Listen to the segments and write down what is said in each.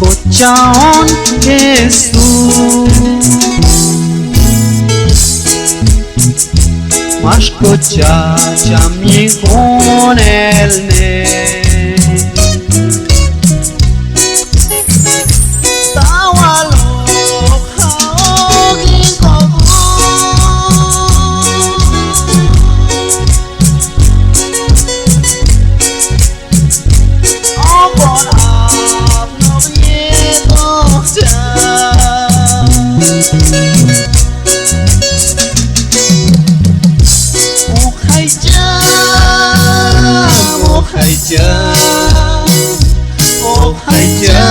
escucharon Jesús, mas escucha mi con el ne. Oh hai cha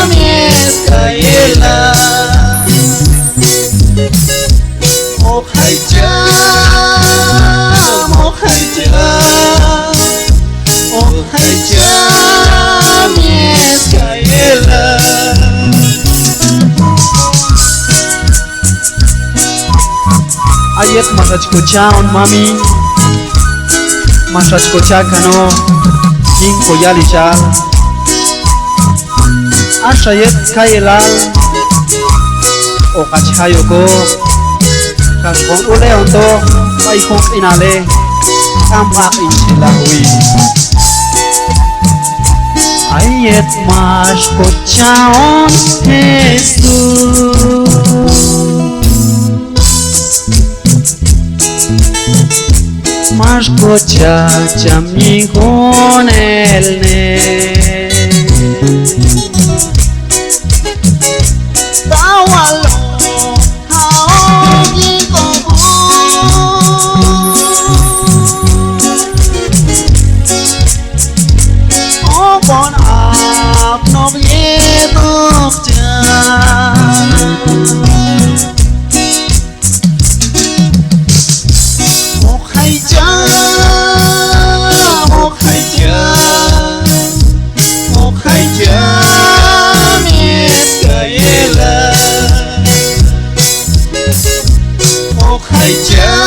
miết kaila, oh hai cha miết kaila. Ayat masa escucharon mami, masa escuchar kano King yalishal ashayet kailal o kachayoko kashon ule ondo paikon inale kamrak inchilahui ayet mas kochaon Jesús, mas escucha mi con el ne. Tawalo haogi kobu, o con ap no vieto ya. Oh hai cha